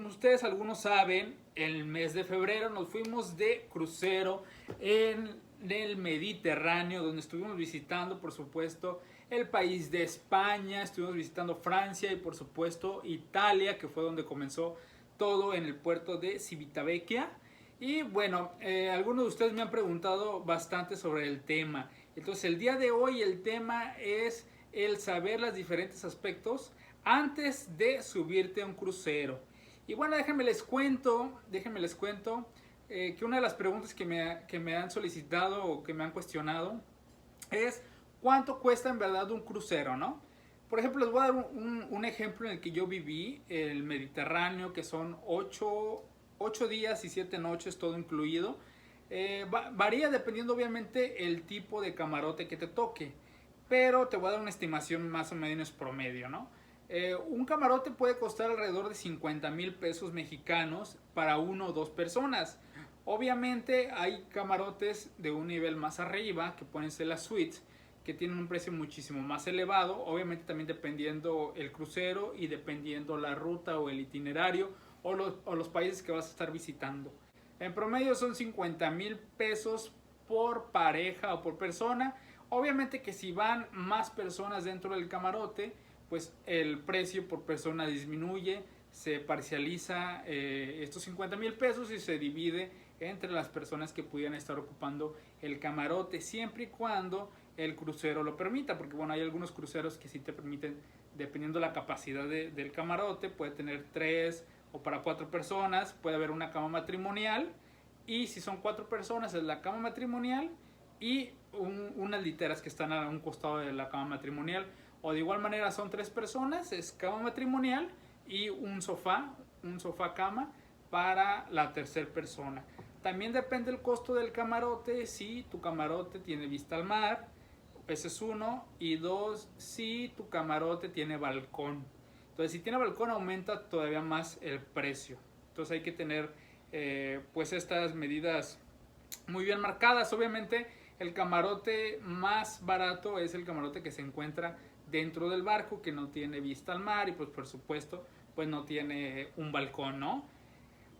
ustedes algunos saben, el mes de febrero nos fuimos de crucero en el Mediterráneo, donde estuvimos visitando, por supuesto, el país de España, estuvimos visitando Francia y, por supuesto, Italia, que fue donde comenzó todo en el puerto de Civitavecchia. Y bueno, algunos de ustedes me han preguntado bastante sobre el tema. Entonces, el día de hoy el tema es el saber los diferentes aspectos antes de subirte a un crucero. Y bueno, déjenme les cuento que una de las preguntas que me han solicitado o que me han cuestionado es cuánto cuesta en verdad un crucero, ¿no? Por ejemplo, les voy a dar un ejemplo en el que yo viví, el Mediterráneo, que son 8 días y 7 noches, todo incluido. Varía dependiendo obviamente el tipo de camarote que te toque, pero te voy a dar una estimación más o menos promedio, ¿no? Un camarote puede costar alrededor de 50,000 pesos mexicanos para 1 o 2 personas. Obviamente hay camarotes de un nivel más arriba, que pueden ser las suites, que tienen un precio muchísimo más elevado, obviamente también dependiendo el crucero y dependiendo la ruta o el itinerario o los países que vas a estar visitando. En promedio son 50,000 pesos por pareja o por persona. Obviamente que si van más personas dentro del camarote, pues el precio por persona disminuye, se parcializa estos 50,000 pesos y se divide entre las personas que pudieran estar ocupando el camarote, siempre y cuando el crucero lo permita, porque bueno, hay algunos cruceros que sí te permiten, dependiendo la capacidad del camarote, puede tener 3 o para 4 personas, puede haber una cama matrimonial, y si son 4 personas es la cama matrimonial y unas literas que están a un costado de la cama matrimonial. O de igual manera son 3 personas, es cama matrimonial y un sofá cama para la tercera persona. También depende el costo del camarote, si tu camarote tiene vista al mar, ese es uno, y dos, si tu camarote tiene balcón. Entonces, si tiene balcón aumenta todavía más el precio. Entonces hay que tener pues estas medidas muy bien marcadas. Obviamente el camarote más barato es el camarote que se encuentra dentro del barco, que no tiene vista al mar y pues por supuesto pues no tiene un balcón, ¿no?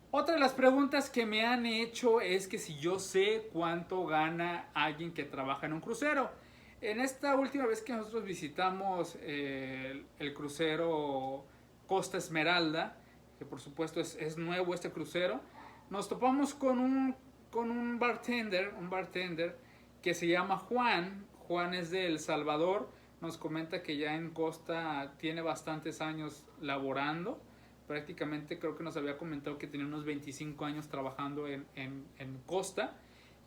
Otra de las preguntas que me han hecho es que si yo sé cuánto gana alguien que trabaja en un crucero. En esta última vez que nosotros visitamos el crucero Costa Esmeralda, que por supuesto es nuevo este crucero, nos topamos con un bartender que se llama Juan. Juan es de El Salvador. Nos comenta que ya en Costa tiene bastantes años laborando. Prácticamente creo que nos había comentado que tenía unos 25 años trabajando en Costa.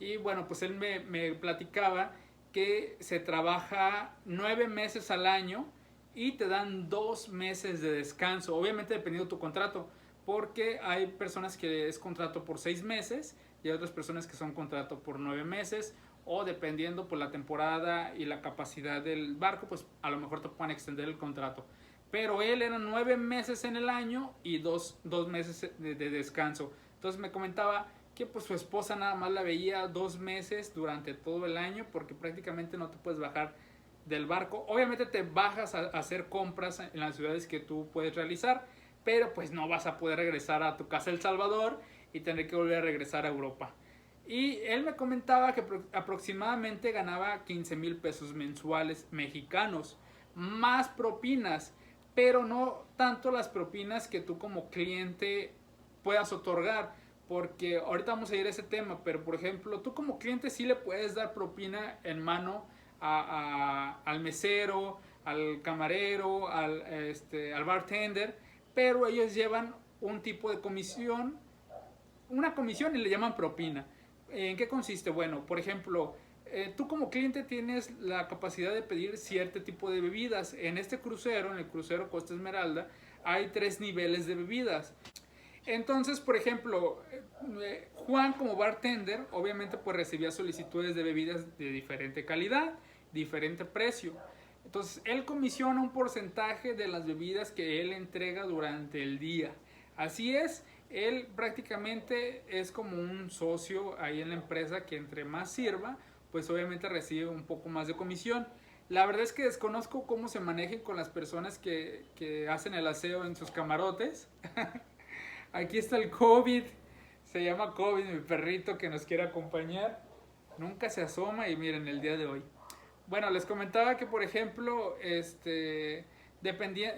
Y bueno, pues él me platicaba que se trabaja 9 meses al año y te dan 2 meses de descanso, obviamente dependiendo de tu contrato, porque hay personas que es contrato por 6 meses y hay otras personas que son contrato por 9 meses, o dependiendo por la temporada y la capacidad del barco, pues a lo mejor te pueden extender el contrato. Pero él era 9 meses en el año y 2 meses de descanso. Entonces me comentaba que pues su esposa nada más la veía 2 meses durante todo el año, porque prácticamente no te puedes bajar del barco. Obviamente te bajas a hacer compras en las ciudades que tú puedes realizar, pero pues no vas a poder regresar a tu casa El Salvador y tener que volver a regresar a Europa. Y él me comentaba que aproximadamente ganaba 15,000 pesos mensuales mexicanos, más propinas, pero no tanto las propinas que tú como cliente puedas otorgar, porque ahorita vamos a ir a ese tema, pero por ejemplo, tú como cliente sí le puedes dar propina en mano al mesero, al camarero, al bartender, pero ellos llevan un tipo de comisión, una comisión y le llaman propina. ¿En qué consiste? Bueno, por ejemplo, tú como cliente tienes la capacidad de pedir cierto tipo de bebidas. En este crucero, en el crucero Costa Esmeralda, hay 3 niveles de bebidas. Entonces, por ejemplo, Juan como bartender, obviamente pues recibía solicitudes de bebidas de diferente calidad, diferente precio. Entonces, él comisiona un porcentaje de las bebidas que él entrega durante el día. Así es, él prácticamente es como un socio ahí en la empresa, que entre más sirva, pues obviamente recibe un poco más de comisión. La verdad es que desconozco cómo se manejen con las personas que hacen el aseo en sus camarotes. Aquí está el COVID. Se llama COVID, mi perrito que nos quiere acompañar. Nunca se asoma y miren el día de hoy. Bueno, les comentaba que, por ejemplo,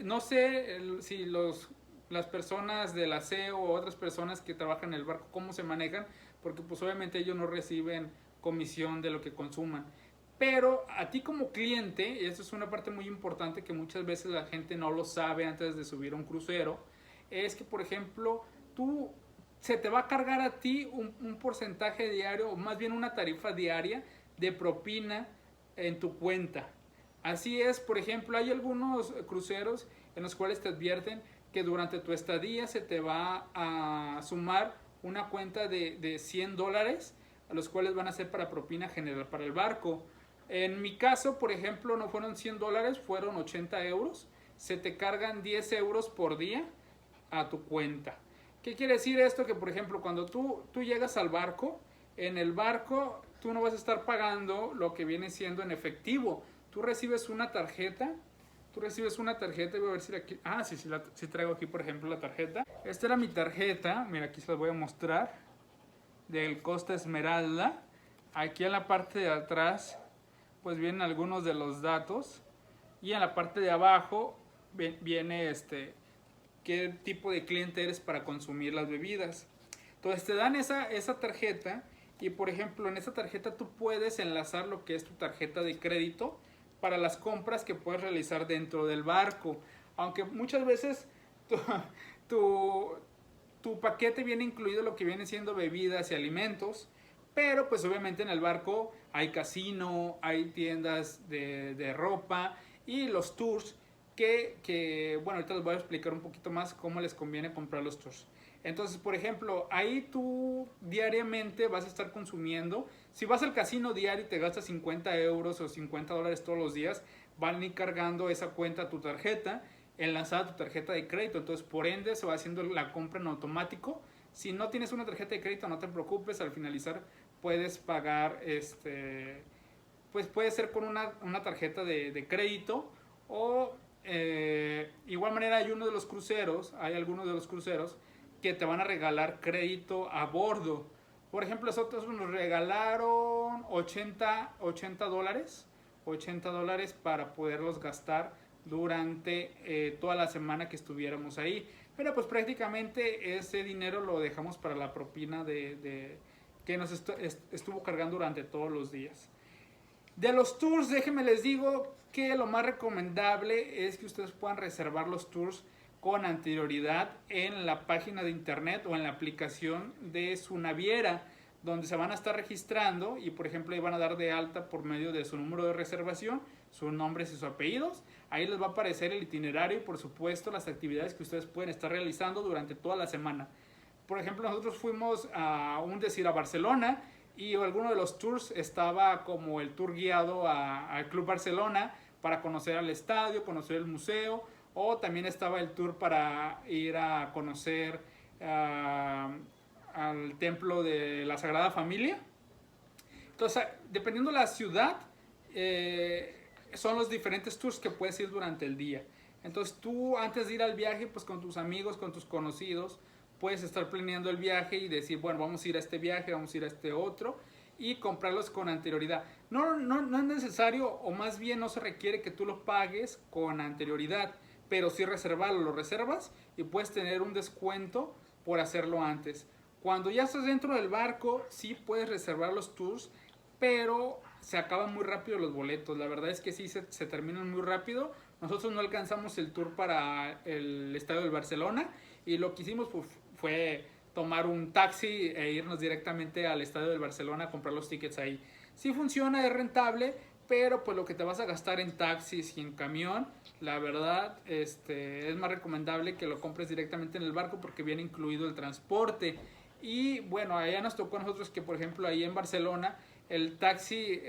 no sé si las personas del aseo o otras personas que trabajan en el barco, cómo se manejan, porque pues obviamente ellos no reciben comisión de lo que consuman. Pero a ti como cliente, y eso es una parte muy importante que muchas veces la gente no lo sabe antes de subir a un crucero, es que, por ejemplo, se te va a cargar a ti un porcentaje diario, o más bien una tarifa diaria de propina en tu cuenta. Así es, por ejemplo, hay algunos cruceros en los cuales te advierten que durante tu estadía se te va a sumar una cuenta de $100, a los cuales van a ser para propina general para el barco. En mi caso, por ejemplo, no fueron $100, fueron 80 euros. Se te cargan 10 euros por día a tu cuenta. ¿Qué quiere decir esto? Que, por ejemplo, cuando tú llegas al barco, en el barco tú no vas a estar pagando lo que viene siendo en efectivo. Tú recibes una tarjeta. Voy a ver si aquí. Ah, sí traigo aquí, por ejemplo, la tarjeta. Esta era mi tarjeta. Mira, aquí se la voy a mostrar. Del Costa Esmeralda. Aquí en la parte de atrás, pues vienen algunos de los datos. Y en la parte de abajo viene qué tipo de cliente eres para consumir las bebidas. Entonces te dan esa tarjeta y, por ejemplo, en esa tarjeta tú puedes enlazar lo que es tu tarjeta de crédito para las compras que puedes realizar dentro del barco. Aunque muchas veces tu, tu paquete viene incluido lo que viene siendo bebidas y alimentos, pero pues obviamente en el barco hay casino, hay tiendas de ropa y los tours bueno, ahorita les voy a explicar un poquito más cómo les conviene comprar los tours. Entonces, por ejemplo, ahí tú diariamente vas a estar consumiendo. Si vas al casino diario y te gastas 50 euros o $50 todos los días, van a ir cargando esa cuenta a tu tarjeta, enlazada a tu tarjeta de crédito. Entonces, por ende, se va haciendo la compra en automático. Si no tienes una tarjeta de crédito, no te preocupes. Al finalizar, puedes pagar, pues puede ser con una tarjeta de crédito o igual manera hay algunos de los cruceros que te van a regalar crédito a bordo. Por ejemplo, nosotros nos regalaron 80 dólares para poderlos gastar durante toda la semana que estuviéramos ahí. Pero pues prácticamente ese dinero lo dejamos para la propina que nos estuvo cargando durante todos los días. De los tours, déjenme les digo que lo más recomendable es que ustedes puedan reservar los tours con anterioridad en la página de internet o en la aplicación de su naviera, donde se van a estar registrando y, por ejemplo, ahí van a dar de alta por medio de su número de reservación, sus nombres y sus apellidos. Ahí les va a aparecer el itinerario y, por supuesto, las actividades que ustedes pueden estar realizando durante toda la semana. Por ejemplo, nosotros fuimos a Barcelona y alguno de los tours estaba como el tour guiado al Club Barcelona para conocer al estadio, conocer el museo, o también estaba el tour para ir a conocer al templo de la Sagrada Familia. Entonces, dependiendo de la ciudad, son los diferentes tours que puedes ir durante el día. Entonces tú, antes de ir al viaje, pues con tus amigos, con tus conocidos, puedes estar planeando el viaje y decir, bueno, vamos a ir a este viaje, vamos a ir a este otro, y comprarlos con anterioridad. No es necesario, o más bien no se requiere que tú lo pagues con anterioridad, pero sí reservarlo, lo reservas y puedes tener un descuento por hacerlo antes. Cuando ya estás dentro del barco, sí puedes reservar los tours, pero se acaban muy rápido los boletos. La verdad es que sí se terminan muy rápido. Nosotros no alcanzamos el tour para el estadio del Barcelona y lo que hicimos fue tomar un taxi e irnos directamente al estadio del Barcelona a comprar los tickets ahí. Sí funciona, es rentable, pero pues lo que te vas a gastar en taxis y en camión, la verdad es más recomendable que lo compres directamente en el barco porque viene incluido el transporte. Y bueno, allá nos tocó a nosotros que, por ejemplo, ahí en Barcelona el taxi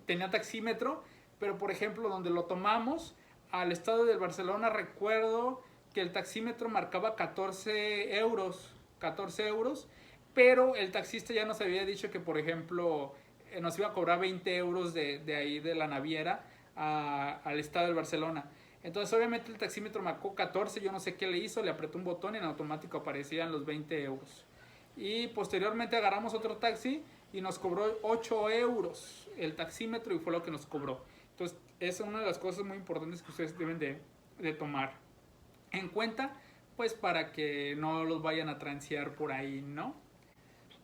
tenía taxímetro, pero por ejemplo donde lo tomamos al estadio del Barcelona, recuerdo que el taxímetro marcaba 14 euros, pero el taxista ya nos había dicho que, por ejemplo, nos iba a cobrar 20 euros de ahí de la naviera al estadio del Barcelona. Entonces obviamente el taxímetro marcó 14, yo no sé qué le hizo, le apretó un botón y en automático aparecían los 20 euros. Y posteriormente agarramos otro taxi y nos cobró 8 euros el taxímetro y fue lo que nos cobró. Entonces esa es una de las cosas muy importantes que ustedes deben de tomar en cuenta, pues para que no los vayan a transear por ahí, ¿no?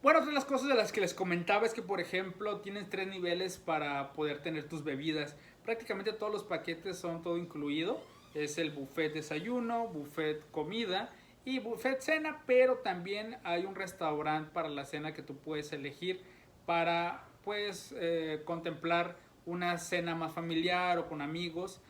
Bueno, otra de las cosas de las que les comentaba es que, por ejemplo, tienes 3 niveles para poder tener tus bebidas. Prácticamente todos los paquetes son todo incluido. Es el buffet desayuno, buffet comida y buffet cena, pero también hay un restaurante para la cena que tú puedes elegir para, pues, contemplar una cena más familiar o con amigos.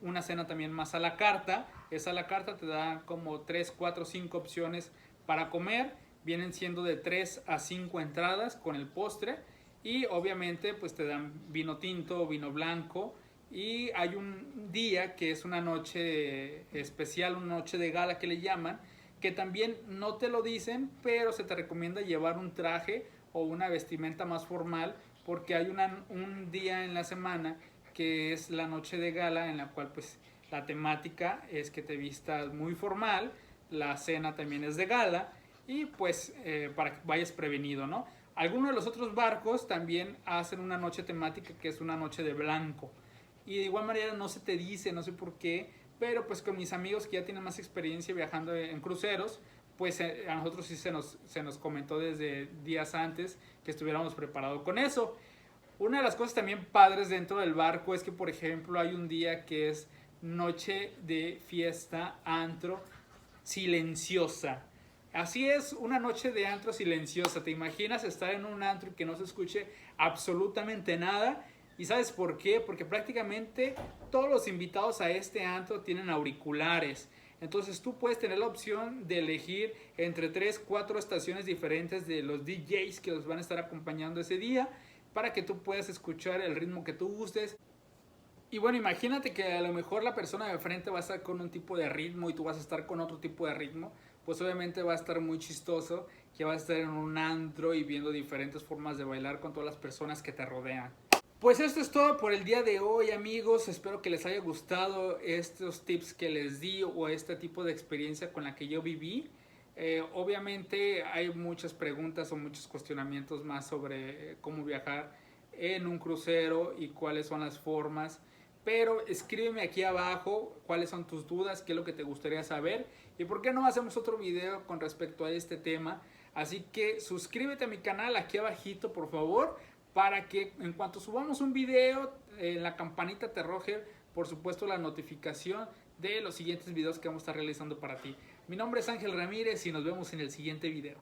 Una cena también más a la carta. Esa a la carta te da como 3, 4, 5 opciones para comer. Vienen siendo de 3 a 5 entradas con el postre y obviamente pues te dan vino tinto, vino blanco y hay un día que es una noche especial, una noche de gala que le llaman, que también no te lo dicen, pero se te recomienda llevar un traje o una vestimenta más formal porque hay un día en la semana que es la noche de gala en la cual pues la temática es que te vistas muy formal, la cena también es de gala y pues para que vayas prevenido, ¿no? Algunos de los otros barcos también hacen una noche temática que es una noche de blanco y de igual manera no se te dice, no sé por qué, pero pues con mis amigos que ya tienen más experiencia viajando en cruceros, pues a nosotros sí se nos comentó desde días antes que estuviéramos preparados con eso. Una de las cosas también padres dentro del barco es que, por ejemplo, hay un día que es noche de fiesta antro silenciosa. Así es, una noche de antro silenciosa. ¿Te imaginas estar en un antro y que no se escuche absolutamente nada? ¿Y sabes por qué? Porque prácticamente todos los invitados a este antro tienen auriculares. Entonces tú puedes tener la opción de elegir entre 3, 4 estaciones diferentes de los DJs que los van a estar acompañando ese día para que tú puedas escuchar el ritmo que tú gustes. Y bueno, imagínate que a lo mejor la persona de frente va a estar con un tipo de ritmo y tú vas a estar con otro tipo de ritmo. Pues obviamente va a estar muy chistoso que vas a estar en un antro y viendo diferentes formas de bailar con todas las personas que te rodean. Pues esto es todo por el día de hoy, amigos. Espero que les haya gustado estos tips que les di o este tipo de experiencia con la que yo viví. Obviamente hay muchas preguntas o muchos cuestionamientos más sobre cómo viajar en un crucero y cuáles son las formas. Pero escríbeme aquí abajo cuáles son tus dudas, qué es lo que te gustaría saber y por qué no hacemos otro video con respecto a este tema. Así que suscríbete a mi canal aquí abajito, por favor, para que en cuanto subamos un video, en la campanita te arroje, por supuesto, la notificación de los siguientes videos que vamos a estar realizando para ti. Mi nombre es Ángel Ramírez y nos vemos en el siguiente video.